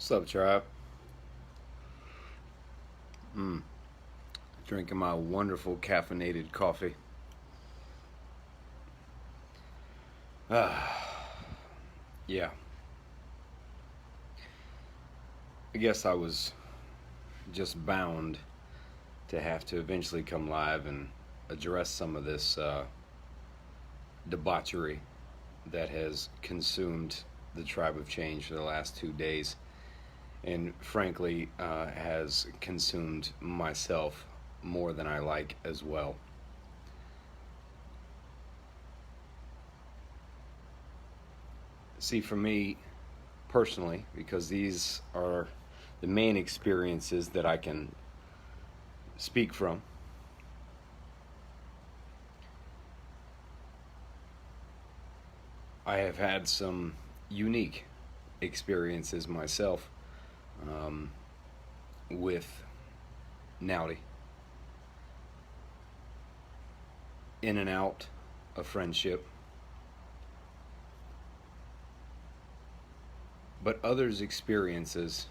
What's up, tribe? Drinking my wonderful caffeinated coffee. Yeah. I guess I was just bound to have to eventually come live and address some of this debauchery that has consumed the Tribe of Change for the last 2 days, and frankly has consumed myself more than I like as well. See, for me personally, because these are the main experiences that I can speak from, I have had some unique experiences myself with Naudi, in and out of friendship, but others' experiences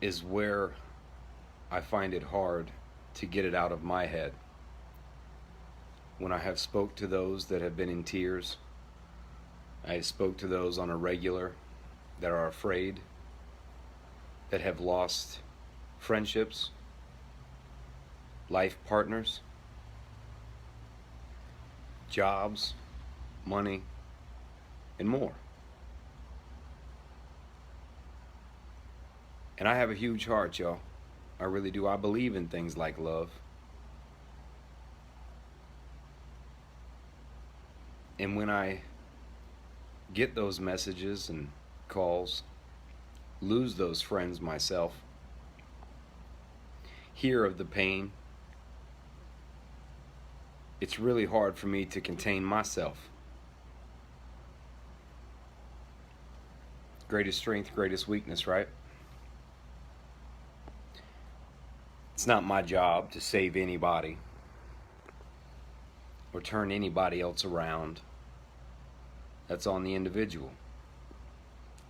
is where I find it hard to get it out of my head. When I have spoke to those that have been in tears, I spoke to those on a regular that are afraid, that have lost friendships, life partners, jobs, money, and more. And I have a huge heart, y'all. I really do. I believe in things like love. And when I get those messages and calls, lose those friends myself, hear of the pain, it's really hard for me to contain myself. Greatest strength, greatest weakness, right? It's not my job to save anybody or turn anybody else around. That's on the individual.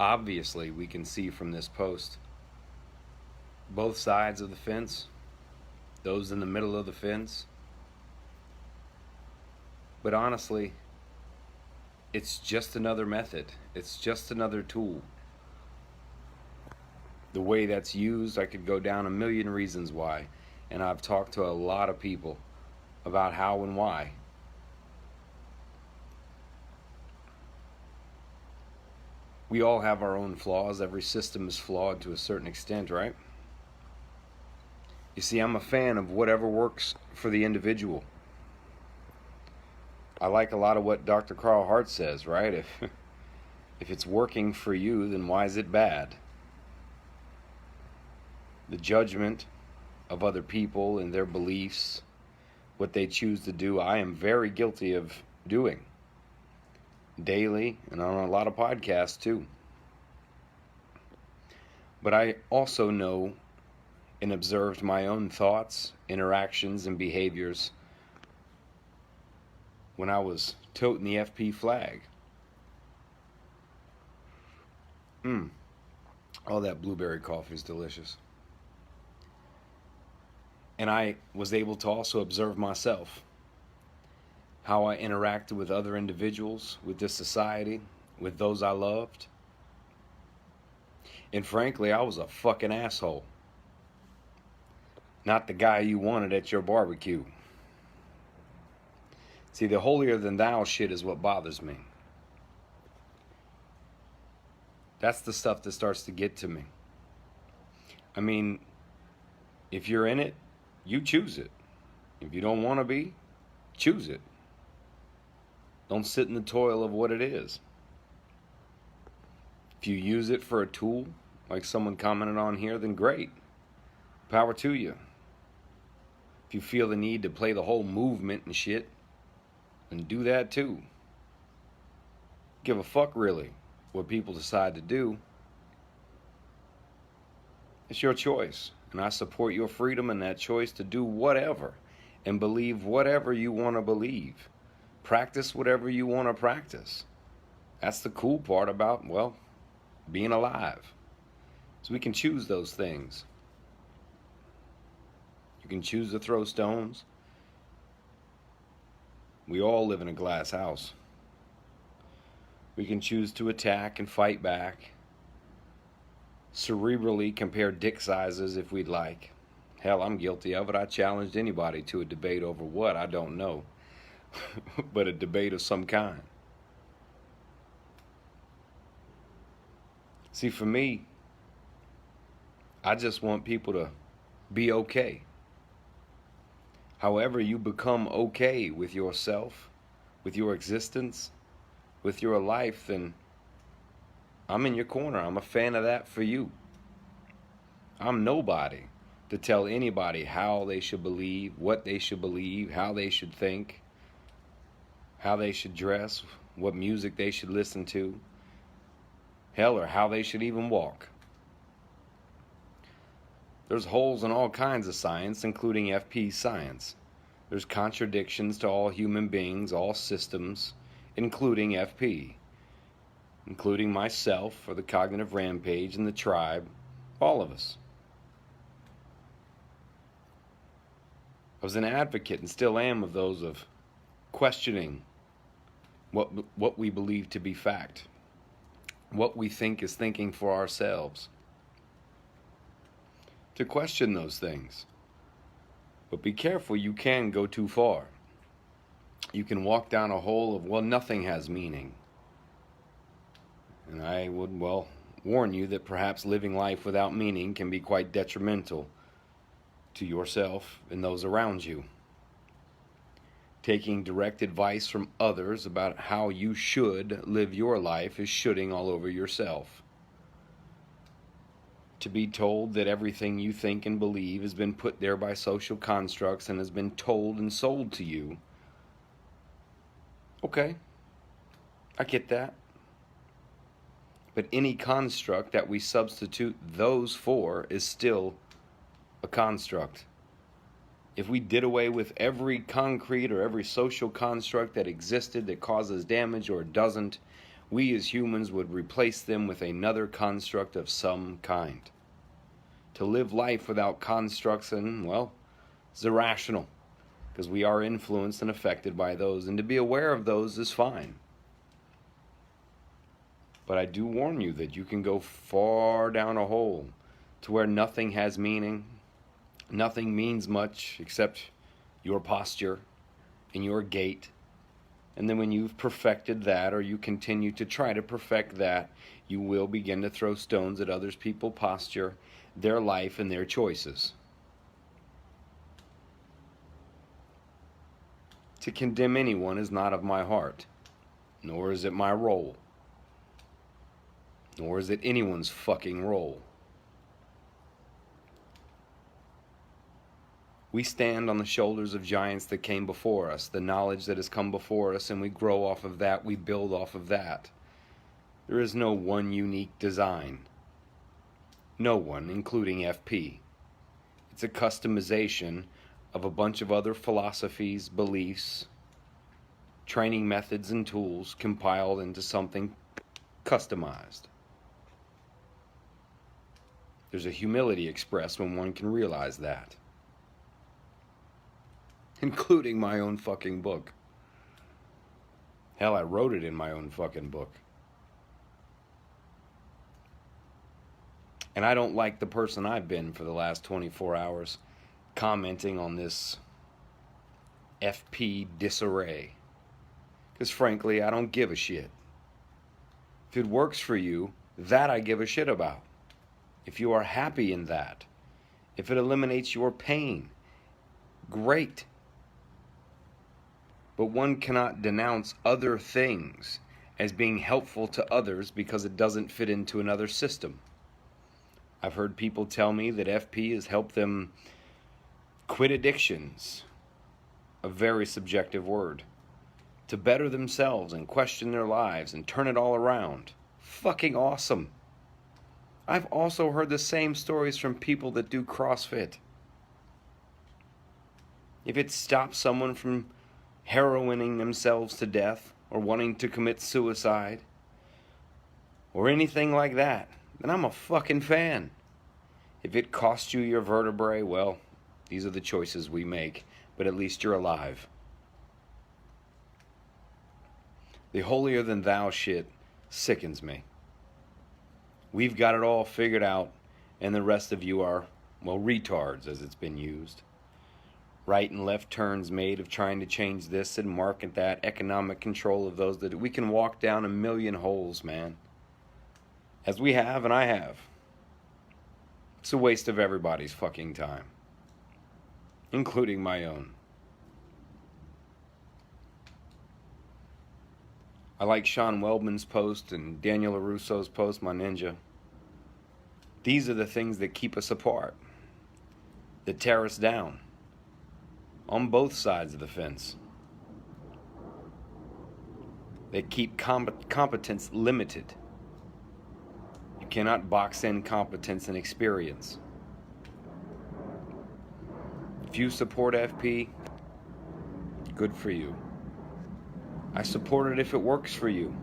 Obviously, we can see from this post both sides of the fence, those in the middle of the fence. But honestly, it's just another method. It's just another tool. The way that's used, I could go down a million reasons why. And I've talked to a lot of people about how and why. We all have our own flaws. Every system is flawed to a certain extent, right? You see, I'm a fan of whatever works for the individual. I like a lot of what Dr. Carl Hart says, right? If it's working for you, then why is it bad? The judgment of other people and their beliefs, what they choose to do, I am very guilty of doing. Daily and on a lot of podcasts too. But I also know and observed my own thoughts, interactions, and behaviors when I was toting the FP flag. All that blueberry coffee is delicious. And I was able to also observe myself, how I interacted with other individuals, with this society, with those I loved. And frankly, I was a fucking asshole. Not the guy you wanted at your barbecue. See, the holier than thou shit is what bothers me. That's the stuff that starts to get to me. I mean, if you're in it, you choose it. If you don't want to be, choose it. Don't sit in the toil of what it is. If you use it for a tool, like someone commented on here, then great. Power to you. If you feel the need to play the whole movement and shit, then do that too. Give a fuck really what people decide to do. It's your choice. And I support your freedom and that choice to do whatever and believe whatever you want to believe. Practice whatever you want to practice. That's the cool part about, well, being alive. So we can choose those things. You can choose to throw stones. We all live in a glass house. We can choose to attack and fight back. Cerebrally compare dick sizes if we'd like. Hell, I'm guilty of it. I challenged anybody to a debate over what, I don't know. But a debate of some kind. See, for me, I just want people to be okay. However you become okay with yourself, with your existence, with your life, then I'm in your corner. I'm a fan of that for you. I'm nobody to tell anybody how they should believe, what they should believe, how they should think, how they should dress, what music they should listen to, hell, or how they should even walk. There's holes in all kinds of science, including FP science. There's contradictions to all human beings, all systems, including FP, including myself, or the cognitive rampage, and the tribe, all of us. I was an advocate, and still am, of those of questioning what we believe to be fact, what we think is thinking for ourselves. To question those things. But be careful, you can go too far. You can walk down a hole of, well, nothing has meaning. And I would, well, warn you that perhaps living life without meaning can be quite detrimental to yourself and those around you. Taking direct advice from others about how you should live your life is shooting all over yourself. To be told that everything you think and believe has been put there by social constructs and has been told and sold to you. Okay, I get that. But any construct that we substitute those for is still a construct. If we did away with every concrete or every social construct that existed that causes damage or doesn't, we as humans would replace them with another construct of some kind. To live life without constructs, and, well, it's irrational, because we are influenced and affected by those, and to be aware of those is fine. But I do warn you that you can go far down a hole to where nothing has meaning, nothing means much except your posture and your gait. And then when you've perfected that, or you continue to try to perfect that, you will begin to throw stones at others' people's posture, their life, and their choices. To condemn anyone is not of my heart, nor is it my role, nor is it anyone's fucking role. We stand on the shoulders of giants that came before us, the knowledge that has come before us, and we grow off of that, we build off of that. There is no one unique design. No one, including FP. It's a customization of a bunch of other philosophies, beliefs, training methods, and tools compiled into something customized. There's a humility expressed when one can realize that. Including my own fucking book. Hell, I wrote it in my own fucking book. And I don't like the person I've been for the last 24 hours commenting on this FP disarray. Because frankly, I don't give a shit. If it works for you, that I give a shit about. If you are happy in that, if it eliminates your pain, great. But one cannot denounce other things as being helpful to others because it doesn't fit into another system. I've heard people tell me that FP has helped them quit addictions, a very subjective word, to better themselves and question their lives and turn it all around. Fucking awesome. I've also heard the same stories from people that do CrossFit. If it stops someone from heroining themselves to death or wanting to commit suicide, or anything like that, then I'm a fucking fan. If it costs you your vertebrae, well, these are the choices we make, but at least you're alive. The holier than thou shit sickens me. We've got it all figured out, and the rest of you are, well, retards, as it's been used. Right and left turns made of trying to change this and market that, economic control of those that we can walk down a million holes, man. As we have and I have. It's a waste of everybody's fucking time, including my own. I like Sean Wellman's post and Daniel LaRusso's post, my ninja. These are the things that keep us apart, that tear us down, on both sides of the fence. They keep competence limited. You cannot box in competence and experience. If you support FP, good for you. I support it if it works for you.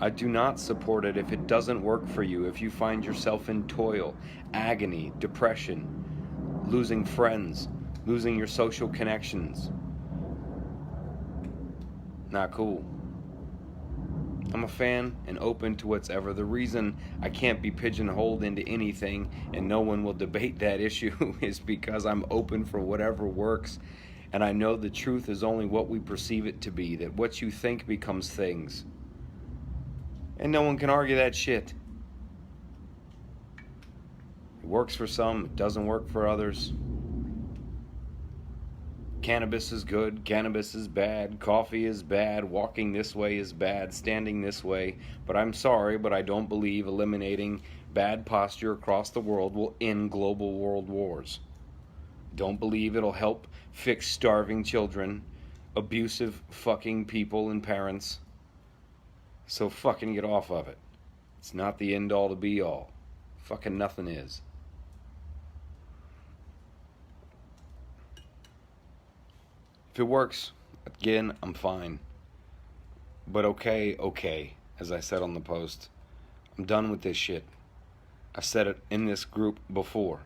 I do not support it if it doesn't work for you, if you find yourself in toil, agony, depression, losing friends, losing your social connections. Not cool. I'm a fan and open to whatever. The reason I can't be pigeonholed into anything and no one will debate that issue is because I'm open for whatever works, and I know the truth is only what we perceive it to be, that what you think becomes things. And no one can argue that shit. It works for some, it doesn't work for others. Cannabis is good, cannabis is bad, coffee is bad, walking this way is bad, standing this way. But I'm sorry, but I don't believe eliminating bad posture across the world will end global world wars. Don't believe it'll help fix starving children, abusive fucking people and parents. So fucking get off of it. It's not the end all to be all. Fucking nothing is. If it works, again, I'm fine. But okay, as I said on the post, I'm done with this shit. I said it in this group before.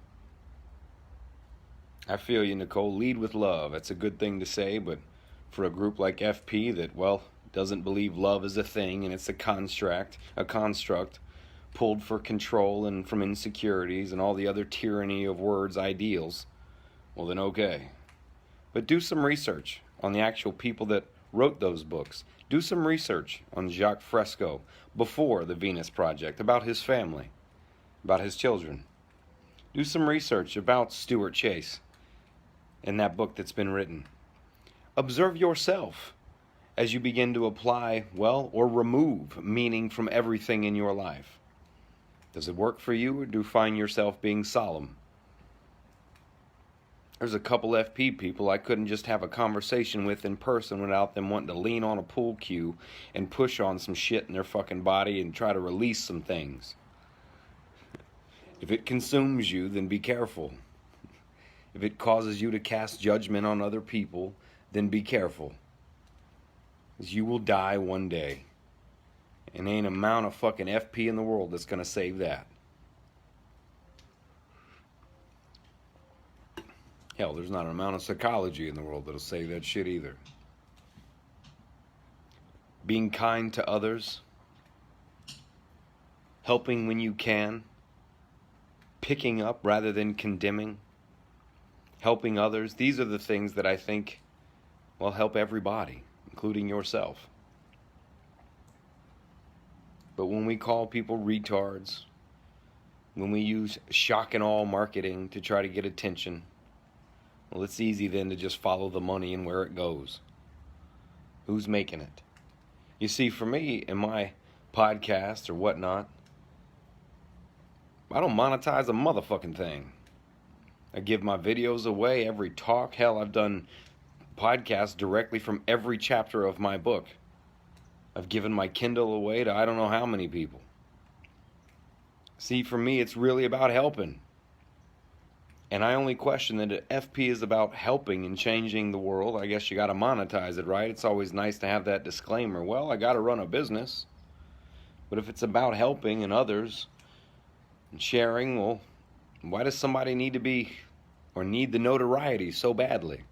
I feel you, Nicole. Lead with love. That's a good thing to say, but for a group like FP that, well, doesn't believe love is a thing and it's a construct pulled for control and from insecurities and all the other tyranny of words, ideals, well then okay. But do some research on the actual people that wrote those books. Do some research on Jacques Fresco before the Venus Project, about his family, about his children. Do some research about Stuart Chase in that book that's been written. Observe yourself as you begin to apply, well, or remove meaning from everything in your life. Does it work for you, or do you find yourself being solemn? There's a couple FP people I couldn't just have a conversation with in person without them wanting to lean on a pool cue and push on some shit in their fucking body and try to release some things. If it consumes you, then be careful. If it causes you to cast judgment on other people, then be careful. Because you will die one day. And ain't an amount of fucking FP in the world that's going to save that. Hell, there's not an amount of psychology in the world that'll save that shit either. Being kind to others. Helping when you can. Picking up rather than condemning. Helping others. These are the things that I think will help everybody, including yourself. But when we call people retards, when we use shock and awe marketing to try to get attention, well, it's easy then to just follow the money and where it goes. Who's making it? You see, for me, in my podcast or whatnot, I don't monetize a motherfucking thing. I give my videos away, every talk. Hell, I've done podcasts directly from every chapter of my book. I've given my Kindle away to I don't know how many people. See, for me, it's really about helping. And I only question that if FP is about helping and changing the world, I guess you got to monetize it, right? It's always nice to have that disclaimer. Well, I got to run a business. But if it's about helping and others and sharing, well, why does somebody need to be or need the notoriety so badly?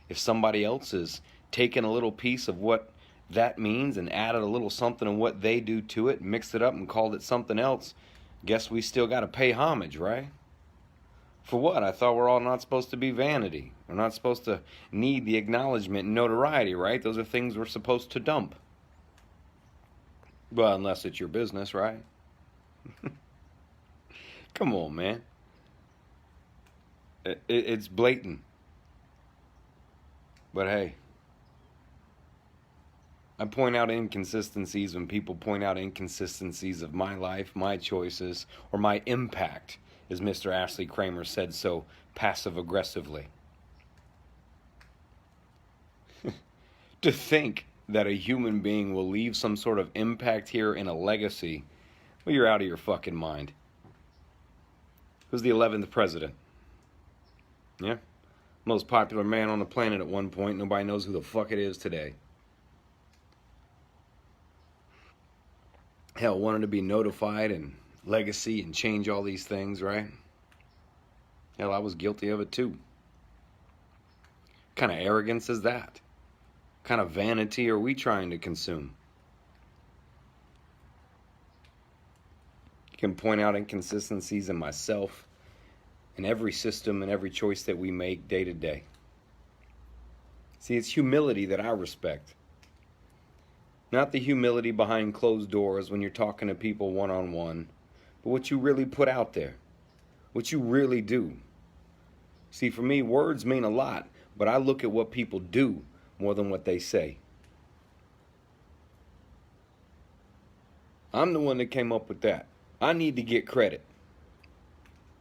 If somebody else is taking a little piece of what that means and added a little something of what they do to it, mixed it up and called it something else, guess we still got to pay homage, right? For what? I thought we're all not supposed to be vanity. We're not supposed to need the acknowledgement and notoriety, right? Those are things we're supposed to dump. Well, unless it's your business, right? Come on, man. It's blatant. But hey, I point out inconsistencies when people point out inconsistencies of my life, my choices, or my impact, as Mr. Ashley Kramer said so passive-aggressively. To think that a human being will leave some sort of impact here in a legacy, well, you're out of your fucking mind. Who's the 11th president? Yeah? Most popular man on the planet at one point. Nobody knows who the fuck it is today. Hell, wanted to be notified and legacy and change all these things, right? Hell, I was guilty of it too. What kind of arrogance is that? What kind of vanity are we trying to consume? You can point out inconsistencies in myself, in every system and every choice that we make day to day. See, it's humility that I respect. Not the humility behind closed doors when you're talking to people one-on-one, but what you really put out there, what you really do. See, for me, words mean a lot, but I look at what people do more than what they say. I'm the one that came up with that. I need to get credit.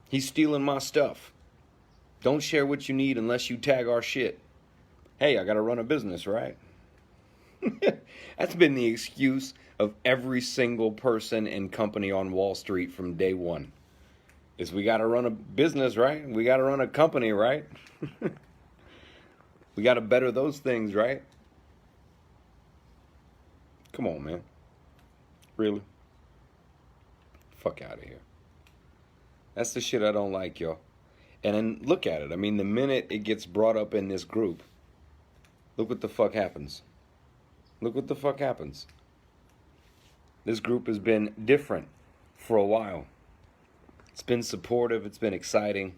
He's stealing my stuff. Don't share what you need unless you tag our shit. Hey, I gotta run a business, right? That's been the excuse of every single person and company on Wall Street from day one. Is we got to run a business, right? We got to run a company, right? We got to better those things, right? Come on, man. Really? Fuck out of here. That's the shit I don't like, y'all. And then look at it. I mean, the minute it gets brought up in this group, look what the fuck happens. Look what the fuck happens. This group has been different for a while. It's been supportive. It's been exciting.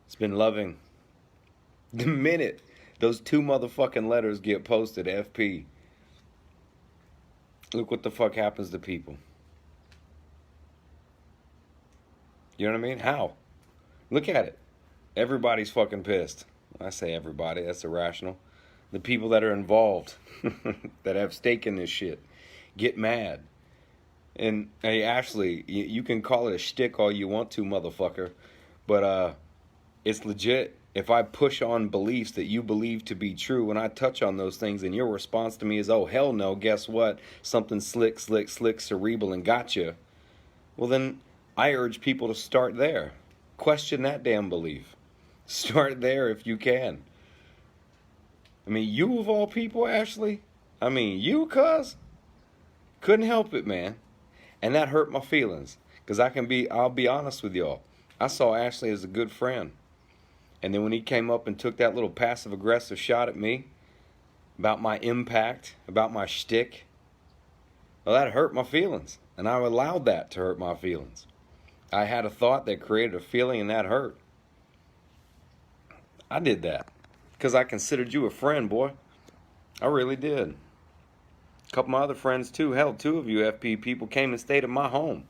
It's been loving. The minute those 2 motherfucking letters get posted, FP, look what the fuck happens to people. You know what I mean? How? Look at it. Everybody's fucking pissed. I say everybody. That's irrational. The people that are involved, that have stake in this shit, get mad. And, hey, Ashley, you can call it a shtick all you want to, motherfucker. But it's legit. If I push on beliefs that you believe to be true, when I touch on those things and your response to me is, oh, hell no, guess what? Something slick, cerebral, and gotcha. Well, then I urge people to start there. Question that damn belief. Start there if you can. I mean, you of all people, Ashley? I mean, you, cuz? Couldn't help it, man. And that hurt my feelings. Because I'll be honest with y'all. I saw Ashley as a good friend. And then when he came up and took that little passive-aggressive shot at me about my impact, about my shtick, well, that hurt my feelings. And I allowed that to hurt my feelings. I had a thought that created a feeling, and that hurt. I did that. Because I considered you a friend, boy. I really did. A couple of my other friends, too. Hell, 2 of you FP people came and stayed at my home.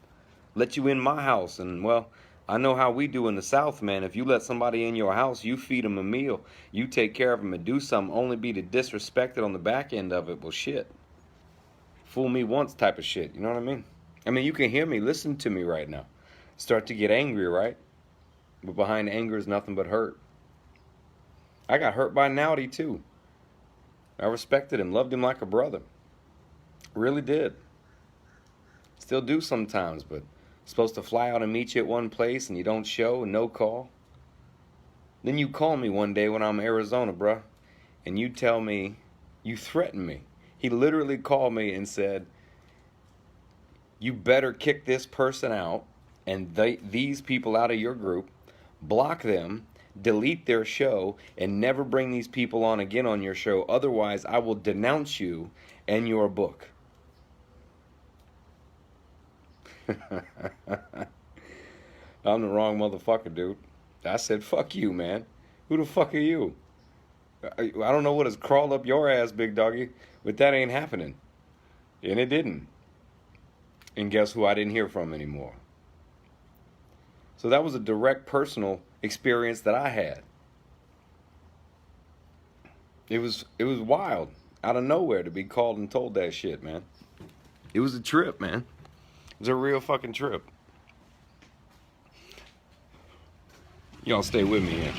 Let you in my house. And, well, I know how we do in the South, man. If you let somebody in your house, you feed them a meal. You take care of them and do something, only be to disrespect it on the back end of it. Well, shit. Fool me once type of shit. You know what I mean? I mean, you can hear me. Listen to me right now. Start to get angry, right? But behind anger is nothing but hurt. I got hurt by Naudi too. I respected him, loved him like a brother. Really did. Still do sometimes, but supposed to fly out and meet you at one place and you don't show, no call. Then you call me one day when I'm in Arizona, bruh, and you tell me, you threaten me. He literally called me and said, You better kick this person out and these people out of your group, block them, delete their show, and never bring these people on again on your show. Otherwise, I will denounce you and your book. I'm the wrong motherfucker, dude. I said, fuck you, man. Who the fuck are you? I don't know what has crawled up your ass, big doggy, but that ain't happening. And it didn't. And guess who I didn't hear from anymore? So that was a direct personal experience that I had. It was wild, out of nowhere, to be called and told that shit, man. It was a trip, man. It was a real fucking trip. Y'all stay with me here.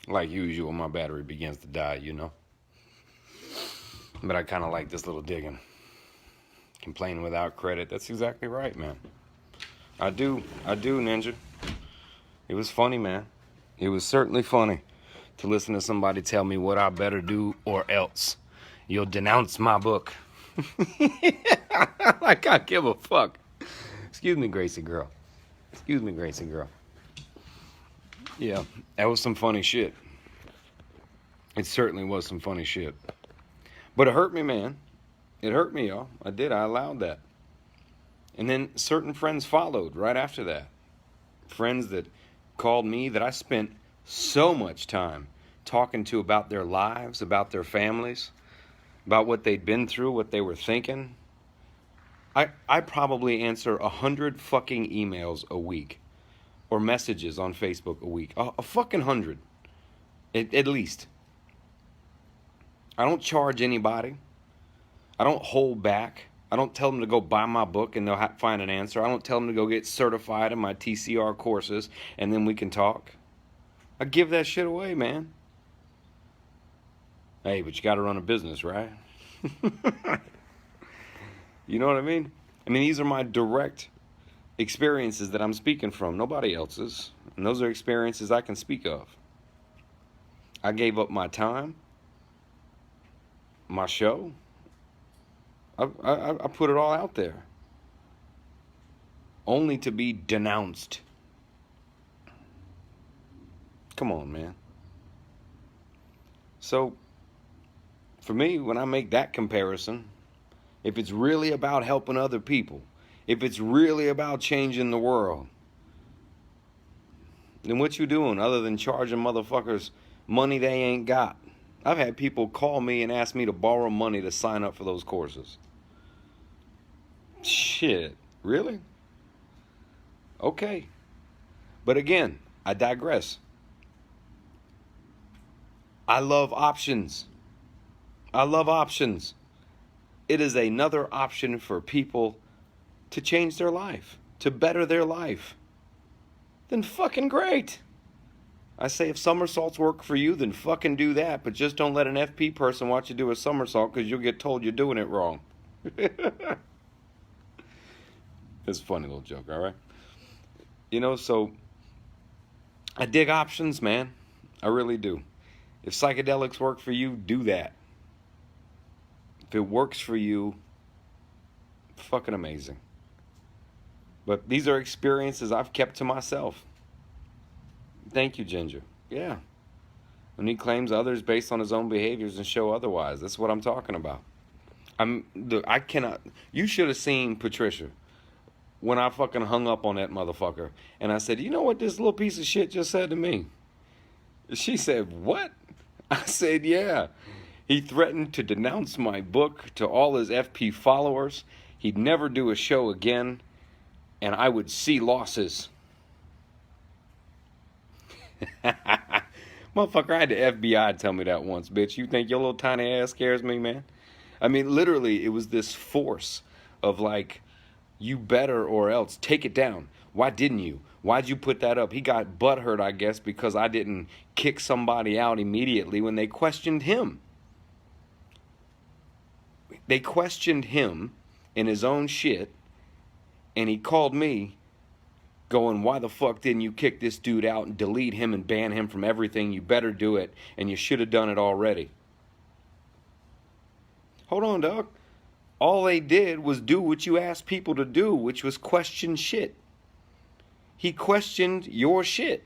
Like usual, my battery begins to die, you know. But I kind of like this little digging. Complaining without credit. That's exactly right, man. I do, Ninja. It was funny, man. It was certainly funny to listen to somebody tell me what I better do or else you'll denounce my book. Like I give a fuck. Excuse me, Gracie girl. Excuse me, Gracie girl. Yeah, that was some funny shit. It certainly was some funny shit. But it hurt me, man. It hurt me, y'all. I did. I allowed that. And then certain friends followed right after that. Friends that called me that I spent so much time talking to about their lives, about their families, about what they'd been through, what they were thinking. I probably answer 100 fucking emails a week. Or messages on Facebook a week. A fucking 100. At least. I don't charge anybody. I don't hold back. I don't tell them to go buy my book and they'll find an answer. I don't tell them to go get certified in my TCR courses and then we can talk. I give that shit away, man. Hey, but you got to run a business, right? You know what I mean? I mean, these are my direct experiences that I'm speaking from, nobody else's. And those are experiences I can speak of. I gave up my time, my show. I put it all out there. Only to be denounced. Come on, man. So, for me, when I make that comparison, if it's really about helping other people, if it's really about changing the world, then what you doing other than charging motherfuckers money they ain't got? I've had people call me and ask me to borrow money to sign up for those courses. Shit, really? Okay. But again, I digress. I love options. I love options. It is another option for people to change their life, to better their life. Then fucking great. I say if somersaults work for you, then fucking do that. But just don't let an FP person watch you do a somersault because you'll get told you're doing it wrong. It's a funny little joke, all right? You know, so I dig options, man. I really do. If psychedelics work for you, do that. If it works for you, fucking amazing. But these are experiences I've kept to myself. Thank you, Ginger. Yeah. When he claims others based on his own behaviors and show otherwise. That's what I'm talking about. I cannot. You should have seen Patricia when I fucking hung up on that motherfucker. And I said, you know what this little piece of shit just said to me? She said, what? I said, yeah. He threatened to denounce my book to all his FP followers. He'd never do a show again. And I would see losses. Motherfucker, I had the FBI tell me that once, bitch. You think your little tiny ass scares me, man? I mean, literally, it was this force of like, you better or else take it down. Why didn't you? Why'd you put that up? He got butthurt, I guess, because I didn't kick somebody out immediately when they questioned him. They questioned him in his own shit. And he called me going, why the fuck didn't you kick this dude out and delete him and ban him from everything? You better do it, and you should have done it already. Hold on, dog. All they did was do what you asked people to do, which was question shit. He questioned your shit.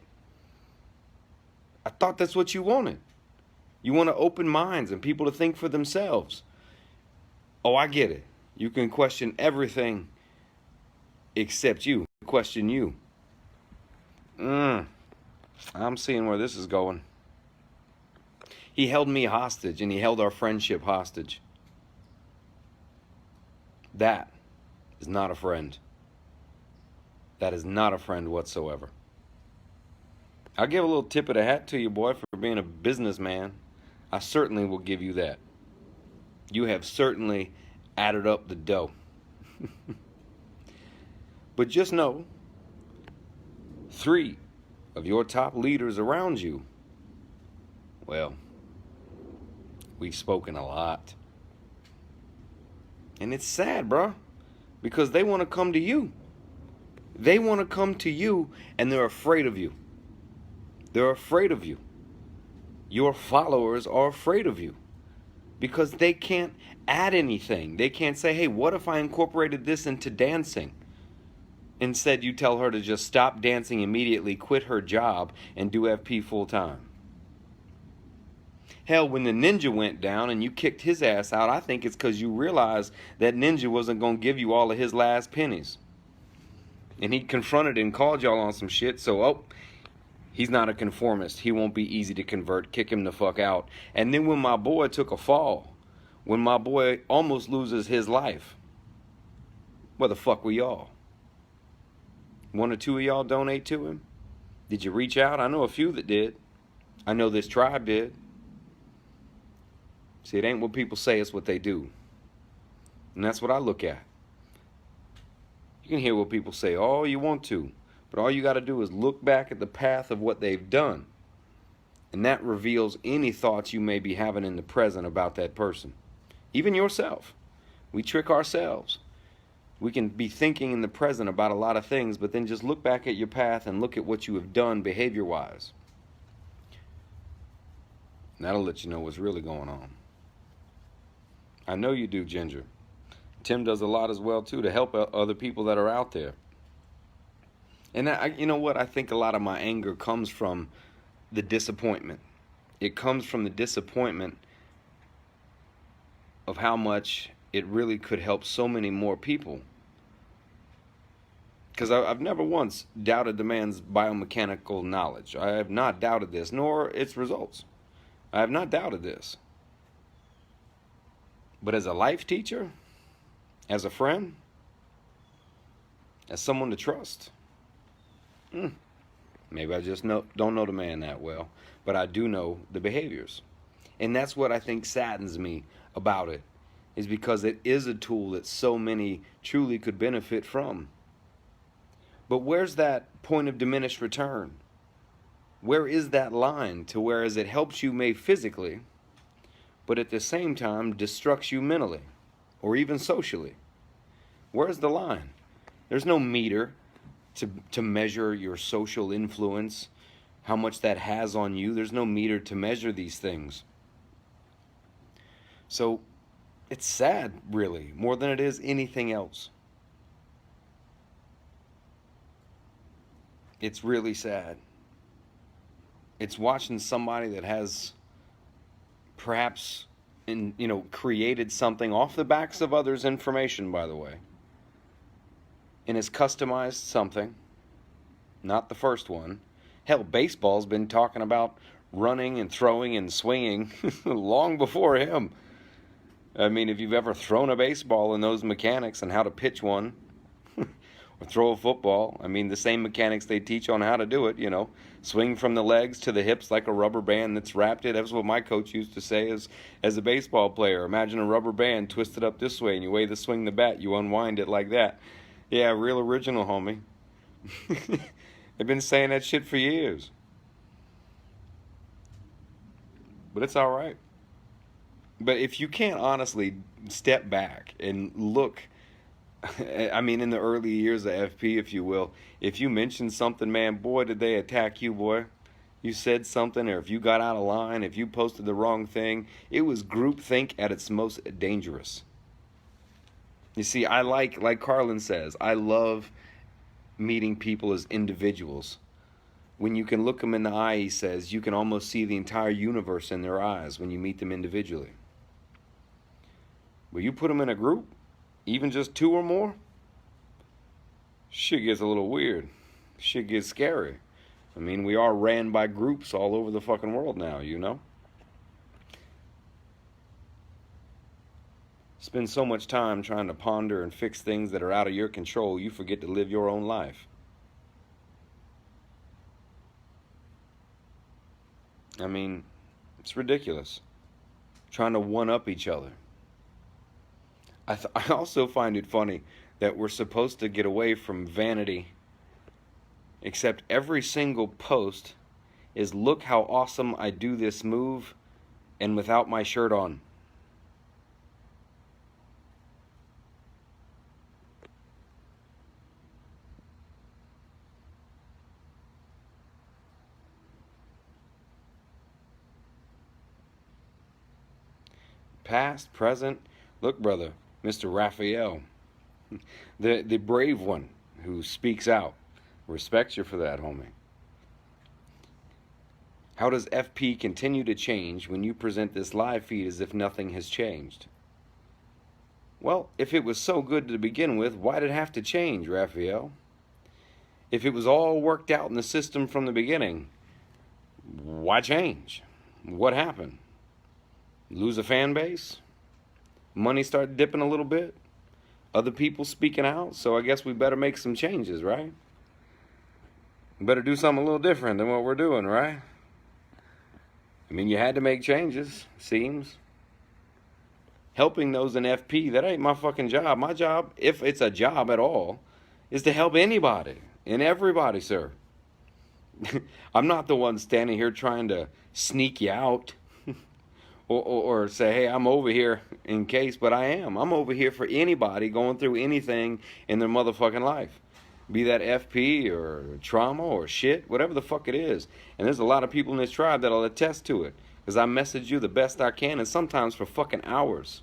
I thought that's what you wanted. You want to open minds and people to think for themselves. Oh, I get it. You can question everything except you. Question you. I'm seeing where this is going. He held me hostage, and he held our friendship hostage. That is not a friend. That is not a friend whatsoever. I'll give a little tip of the hat to you, boy, for being a businessman. I certainly will give you that. You have certainly added up the dough. But just know, 3 of your top leaders around you, well, we've spoken a lot. And it's sad, bro, because they want to come to you. They want to come to you, and they're afraid of you. They're afraid of you. Your followers are afraid of you because they can't add anything. They can't say, hey, what if I incorporated this into dancing? Instead, you tell her to just stop dancing immediately, quit her job, and do FP full time. Hell, when the ninja went down and you kicked his ass out, I think it's because you realized that ninja wasn't going to give you all of his last pennies. And he confronted and called y'all on some shit, so, he's not a conformist. He won't be easy to convert. Kick him the fuck out. And then when my boy took a fall, when my boy almost loses his life, where the fuck were y'all? 1 or 2 of y'all donate to him? Did you reach out? I know a few that did. I know this tribe did. See, it ain't what people say, it's what they do. And that's what I look at. You can hear what people say all you want to, but all you got to do is look back at the path of what they've done. And that reveals any thoughts you may be having in the present about that person. Even yourself. We trick ourselves. We can be thinking in the present about a lot of things, but then just look back at your path and look at what you have done behavior-wise. And that'll let you know what's really going on. I know you do, Ginger. Tim does a lot as well, too, to help other people that are out there. And you know what? I think a lot of my anger comes from the disappointment. It comes from the disappointment of how much it really could help so many more people. Because I've never once doubted the man's biomechanical knowledge. I have not doubted this, nor its results. I have not doubted this. But as a life teacher, as a friend, as someone to trust, maybe I just don't know the man that well, but I do know the behaviors. And that's what I think saddens me about it, is because it is a tool that so many truly could benefit from. But where's that point of diminished return? Where is that line to whereas it helps you maybe physically, but at the same time destructs you mentally or even socially? Where's the line? There's no meter to measure your social influence, how much that has on you. There's no meter to measure these things. So it's sad, really, more than it is anything else. It's really sad. It's watching somebody that has perhaps created something off the backs of others' information, by the way, and has customized something, not the first one. Hell, baseball's been talking about running and throwing and swinging long before him. I mean, if you've ever thrown a baseball and those mechanics and how to pitch one, or throw a football, I mean, the same mechanics they teach on how to do it, swing from the legs to the hips like a rubber band that's wrapped it. That's what my coach used to say as a baseball player. Imagine a rubber band twisted up this way, and you way to swing the bat, you unwind it like that. Yeah, real original, homie. They've been saying that shit for years. But it's all right. But if you can't honestly step back and look, I mean, in the early years of FP, if you will, if you mentioned something, man, boy, did they attack you, boy. You said something, or if you got out of line, if you posted the wrong thing, it was groupthink at its most dangerous. You see, I like Carlin says, I love meeting people as individuals. When you can look them in the eye, he says, you can almost see the entire universe in their eyes when you meet them individually. But you put them in a group, even just 2 or more, shit gets a little weird. Shit gets scary. I mean, we are ran by groups all over the fucking world now, you know? Spend so much time trying to ponder and fix things that are out of your control, you forget to live your own life. I mean, it's ridiculous. Trying to one-up each other. I also find it funny that we're supposed to get away from vanity, except every single post is, look how awesome I do this move and without my shirt on. Past, present. Look, brother, Mr. Raphael, the brave one who speaks out. Respect you for that, homie. How does FP continue to change when you present this live feed as if nothing has changed? Well, if it was so good to begin with, why did it have to change, Raphael? If it was all worked out in the system from the beginning, why change? What happened? Lose a fan base? Money started dipping a little bit? Other people speaking out? So I guess we better make some changes, right? We better do something a little different than what we're doing, right? I mean, you had to make changes, seems. Helping those in FP, that ain't my fucking job. My job, if it's a job at all, is to help anybody and everybody, sir. I'm not the one standing here trying to sneak you out. Or say, hey, I'm over here in case, but I am. I'm over here for anybody going through anything in their motherfucking life. Be that FP or trauma or shit, whatever the fuck it is. And there's a lot of people in this tribe that'll attest to it. Because I message you the best I can, and sometimes for fucking hours.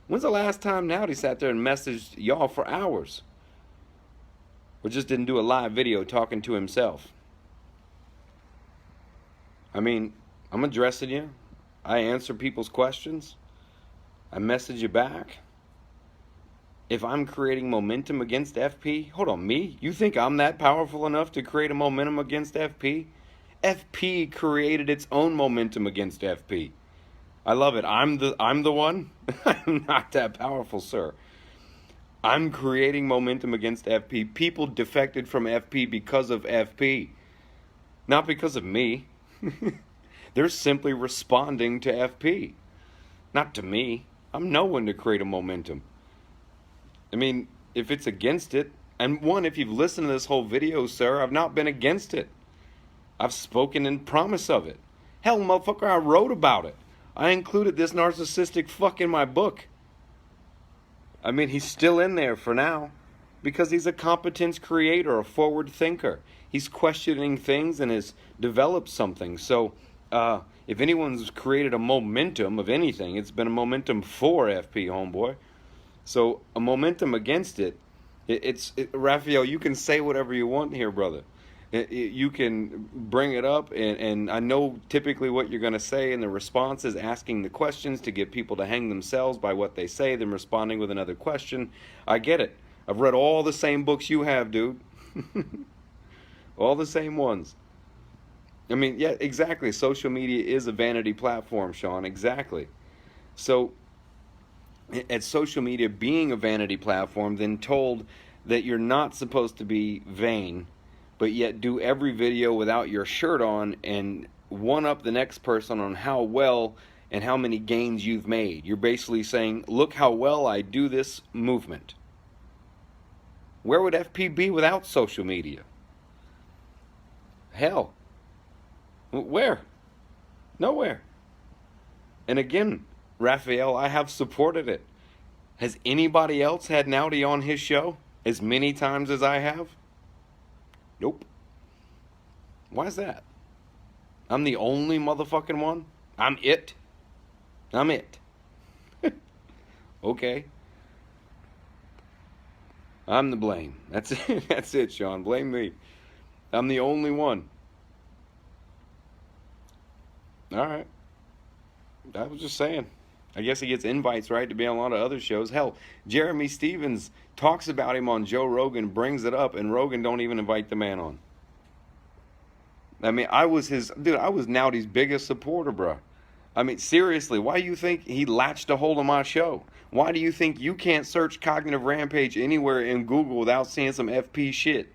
When's the last time Naudi sat there and messaged y'all for hours? Or just didn't do a live video talking to himself? I mean, I'm addressing you. I answer people's questions. I message you back. If I'm creating momentum against FP, hold on, me? You think I'm that powerful enough to create a momentum against FP? FP created its own momentum against FP. I love it. I'm the one. I'm not that powerful, sir. I'm creating momentum against FP. People defected from FP because of FP, not because of me. They're simply responding to FP, not to me. I'm no one to create a momentum. I mean, if it's against it, and one, if you've listened to this whole video, sir, I've not been against it. I've spoken in promise of it. Hell, motherfucker, I wrote about it. I included this narcissistic fuck in my book. I mean, he's still in there for now because he's a competence creator, a forward thinker. He's questioning things and has developed something. So, if anyone's created a momentum of anything, it's been a momentum for FP, homeboy. So a momentum against it, Raphael, you can say whatever you want here, brother. You can bring it up, and I know typically what you're going to say, and the response is asking the questions to get people to hang themselves by what they say, then responding with another question. I get it. I've read all the same books you have, dude. All the same ones. I mean, yeah, exactly. Social media is a vanity platform, Sean. Exactly. So, at social media being a vanity platform, then told that you're not supposed to be vain, but yet do every video without your shirt on and one up the next person on how well and how many gains you've made. You're basically saying, look how well I do this movement. Where would FP be without social media? Hell. Where? Nowhere. And again, Raphael, I have supported it. Has anybody else had Naudi on his show as many times as I have? Nope. Why is that? I'm the only motherfucking one? I'm it. Okay. I'm the blame. That's it. That's it, Sean. Blame me. I'm the only one. All right. I was just saying. I guess he gets invites, right, to be on a lot of other shows. Hell, Jeremy Stevens talks about him on Joe Rogan, brings it up, and Rogan don't even invite the man on. I mean, I was Naudi's biggest supporter, bro. I mean, seriously, why do you think he latched a hold of my show? Why do you think you can't search Cognitive Rampage anywhere in Google without seeing some FP shit?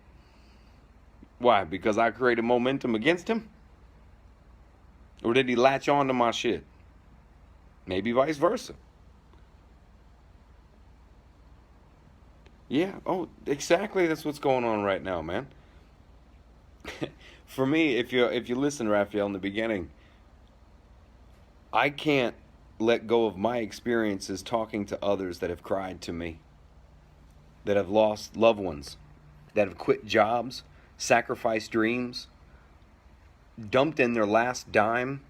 Why? Because I created momentum against him? Or did he latch on to my shit? Maybe vice versa. Yeah, oh, exactly. That's what's going on right now, man. For me, if you listen, Raphael, in the beginning, I can't let go of my experiences talking to others that have cried to me, that have lost loved ones, that have quit jobs, sacrificed dreams, dumped in their last dime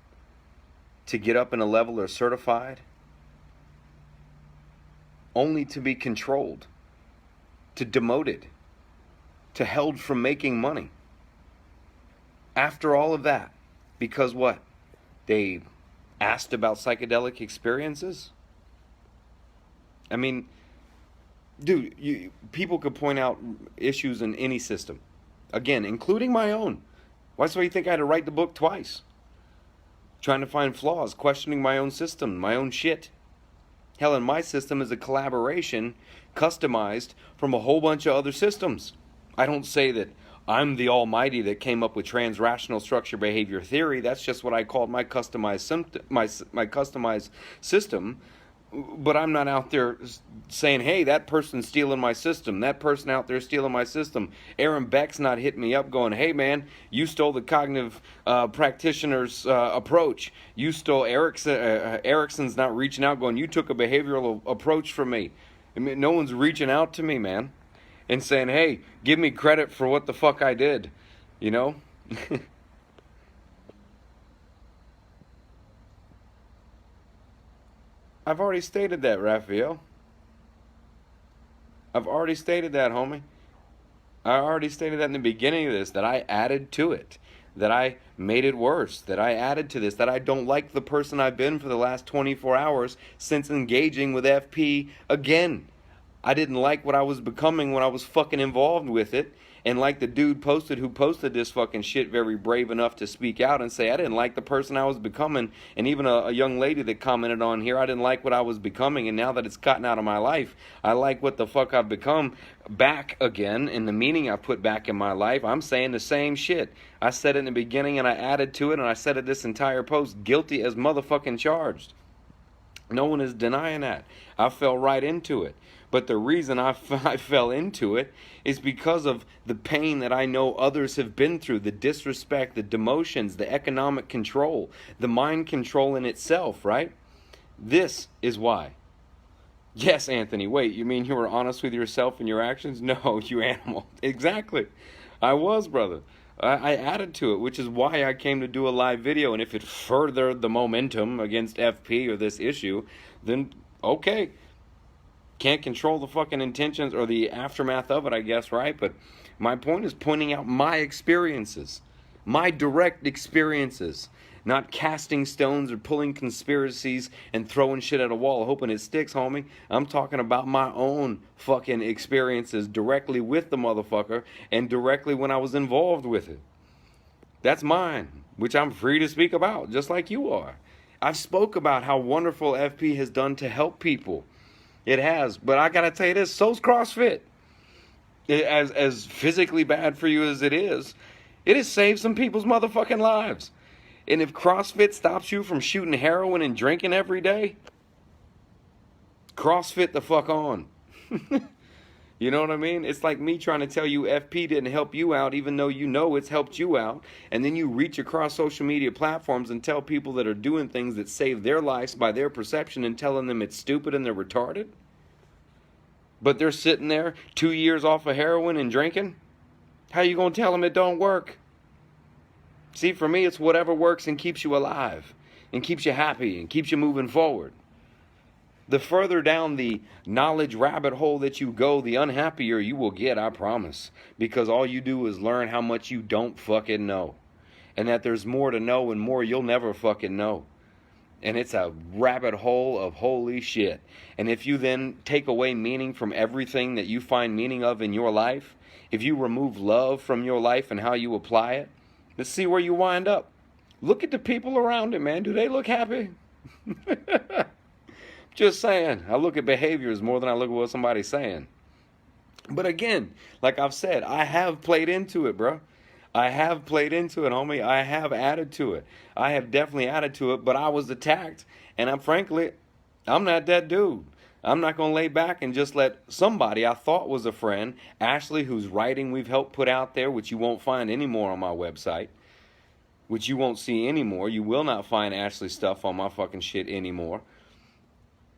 to get up in a level or certified, only to be controlled, to demoted, to held from making money. After all of that, because what? They asked about psychedelic experiences? I mean, dude, people could point out issues in any system. Again, including my own. Why do you think I had to write the book twice? Trying to find flaws, questioning my own system, my own shit. Hell, and my system is a collaboration customized from a whole bunch of other systems. I don't say that I'm the almighty that came up with trans-rational structure behavior theory. That's just what I called my customized my customized system. But I'm not out there saying, hey, that person's stealing my system. That person out there stealing my system. Aaron Beck's not hitting me up going, hey, man, you stole the cognitive practitioner's approach. You stole Erickson's not reaching out going, you took a behavioral approach from me. I mean, no one's reaching out to me, man, and saying, hey, give me credit for what the fuck I did, you know? I've already stated that, Raphael. I've already stated that, homie. I already stated that in the beginning of this, that I added to it, that I made it worse, that I added to this, that I don't like the person I've been for the last 24 hours since engaging with FP again. I didn't like what I was becoming when I was fucking involved with it. And like the dude who posted this fucking shit, very brave enough to speak out and say, I didn't like the person I was becoming. And even a young lady that commented on here, I didn't like what I was becoming. And now that it's gotten out of my life, I like what the fuck I've become back again. And the meaning I put back in my life, I'm saying the same shit. I said it in the beginning and I added to it. And I said it this entire post, guilty as motherfucking charged. No one is denying that. I fell right into it. But the reason I fell into it is because of the pain that I know others have been through, the disrespect, the demotions, the economic control, the mind control in itself, right? This is why. Yes, Anthony, wait, you mean you were honest with yourself and your actions? No, you animal. Exactly. I was, brother. I added to it, which is why I came to do a live video. And if it furthered the momentum against FP or this issue, then okay. Can't control the fucking intentions or the aftermath of it, I guess, right? But my point is pointing out my experiences, my direct experiences, not casting stones or pulling conspiracies and throwing shit at a wall hoping it sticks, homie. I'm talking about my own fucking experiences directly with the motherfucker and directly when I was involved with it. That's mine, which I'm free to speak about, just like you are. I've spoke about how wonderful FP has done to help people. It has, but I gotta tell you this, so's CrossFit. As physically bad for you as it has saved some people's motherfucking lives. And if CrossFit stops you from shooting heroin and drinking every day, CrossFit the fuck on. You know what I mean? It's like me trying to tell you FP didn't help you out, even though you know it's helped you out. And then you reach across social media platforms and tell people that are doing things that save their lives by their perception and telling them it's stupid and they're retarded. But they're sitting there 2 years off of heroin and drinking. How you going to tell them it don't work? See, for me, it's whatever works and keeps you alive and keeps you happy and keeps you moving forward. The further down the knowledge rabbit hole that you go, the unhappier you will get, I promise. Because all you do is learn how much you don't fucking know. And that there's more to know and more you'll never fucking know. And it's a rabbit hole of holy shit. And if you then take away meaning from everything that you find meaning of in your life, if you remove love from your life and how you apply it, let's see where you wind up. Look at the people around it, man. Do they look happy? Just saying. I look at behaviors more than I look at what somebody's saying. But again, like I've said, I have played into it, bro. I have played into it, homie. I have added to it. I have definitely added to it, but I was attacked. And I'm not that dude. I'm not going to lay back and just let somebody I thought was a friend, Ashley, whose writing we've helped put out there, which you won't find anymore on my website, which you won't see anymore. You will not find Ashley's stuff on my fucking shit anymore.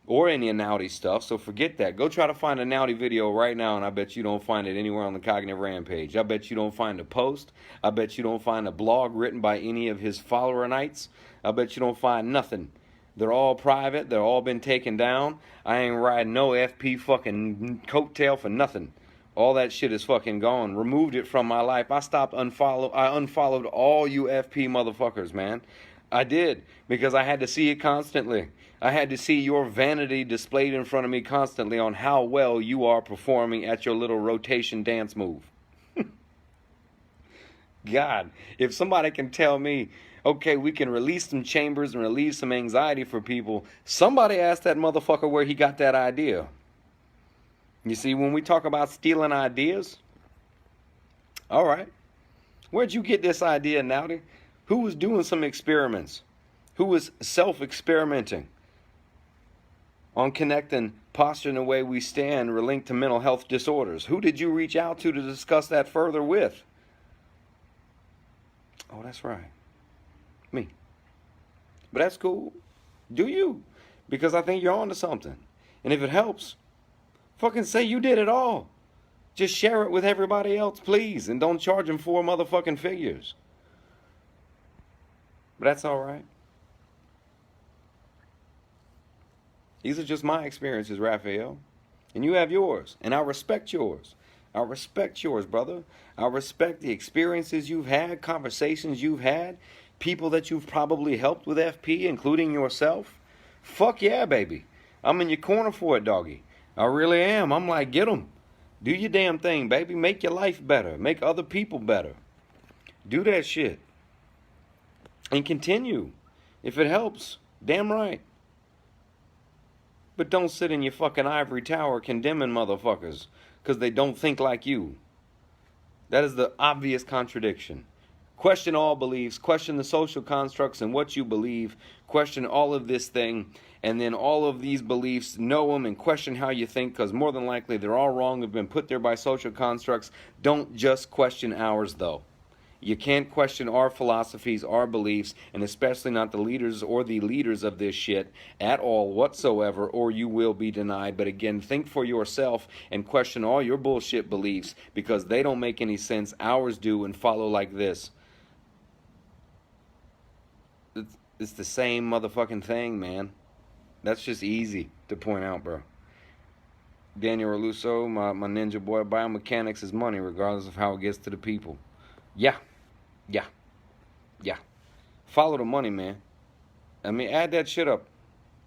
Or any Naudi stuff, so forget that. Go try to find a Naudi video right now, and I bet you don't find it anywhere on the Cognitive Rampage. I bet you don't find a post. I bet you don't find a blog written by any of his follower-nites. I bet you don't find nothing. They're all private. They're all been taken down. I ain't riding no FP fucking coattail for nothing. All that shit is fucking gone. Removed it from my life. I unfollowed all you FP motherfuckers, man. I did, because I had to see it constantly. I had to see your vanity displayed in front of me constantly on how well you are performing at your little rotation dance move. God, if somebody can tell me, okay, we can release some chambers and relieve some anxiety for people, somebody asked that motherfucker where he got that idea. You see, when we talk about stealing ideas, all right, where'd you get this idea, Naudi? Who was doing some experiments? Who was self-experimenting on connecting posture and the way we stand linked to mental health disorders? Who did you reach out to discuss that further with? Oh, that's right. Me. But that's cool. Do you? Because I think you're onto something. And if it helps, fucking say you did it all. Just share it with everybody else, please. And don't charge them 4 motherfucking figures. But that's all right. These are just my experiences, Raphael. And you have yours. And I respect yours. I respect yours, brother. I respect the experiences you've had, conversations you've had, people that you've probably helped with FP, including yourself. Fuck yeah, baby. I'm in your corner for it, doggy. I really am. I'm like, get 'em. Do your damn thing, baby. Make your life better. Make other people better. Do that shit. And continue. If it helps, damn right. But don't sit in your fucking ivory tower condemning motherfuckers because they don't think like you. That is the obvious contradiction. Question all beliefs. Question the social constructs and what you believe. Question all of this thing. And then all of these beliefs, know them and question how you think, because more than likely they're all wrong. They've been put there by social constructs. Don't just question ours, though. You can't question our philosophies, our beliefs, and especially not the leaders or the leaders of this shit at all whatsoever, or you will be denied. But again, think for yourself and question all your bullshit beliefs, because they don't make any sense. Ours do, and follow like this. It's the same motherfucking thing, man. That's just easy to point out, bro. Daniel Reluso, my ninja boy, biomechanics is money regardless of how it gets to the people. Yeah. Follow the money, man. I mean, add that shit up.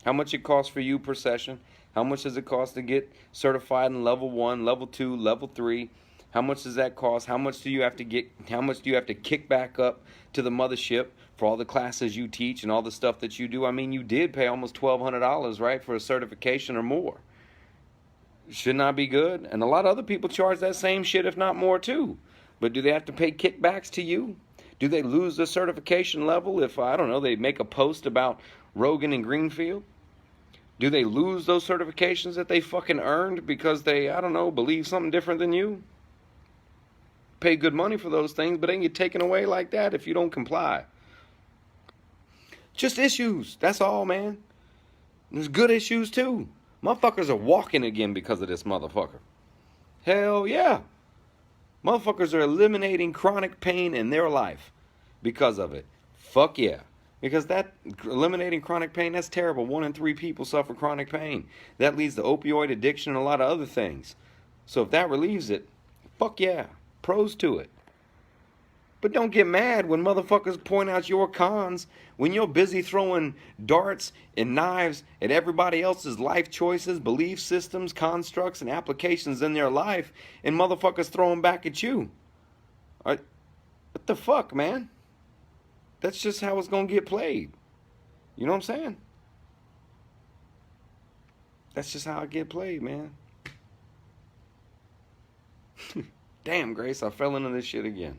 How much it costs for you per session? How much does it cost to get certified in level 1, level 2, level 3? How much does that cost? How much do you have to get? How much do you have to kick back up to the mothership for all the classes you teach and all the stuff that you do? I mean, you did pay almost $1,200, right, for a certification or more. Should not be good. And a lot of other people charge that same shit, if not more, too. But do they have to pay kickbacks to you? Do they lose the certification level if, I don't know, they make a post about Rogan and Greenfield? Do they lose those certifications that they fucking earned because they, I don't know, believe something different than you? Pay good money for those things, but ain't get taken away like that if you don't comply. Just issues. That's all, man. There's good issues, too. Motherfuckers are walking again because of this motherfucker. Hell yeah. Motherfuckers are eliminating chronic pain in their life because of it. Fuck yeah. Because that eliminating chronic pain, that's terrible. 1 in 3 people suffer chronic pain. That leads to opioid addiction and a lot of other things. So if that relieves it, fuck yeah, pros to it. But don't get mad when motherfuckers point out your cons when you're busy throwing darts and knives at everybody else's life choices, belief systems, constructs, and applications in their life, and motherfuckers throw them back at you. What the fuck, man? That's just how it's going to get played. You know what I'm saying? That's just how it get played, man. Damn, Grace, I fell into this shit again.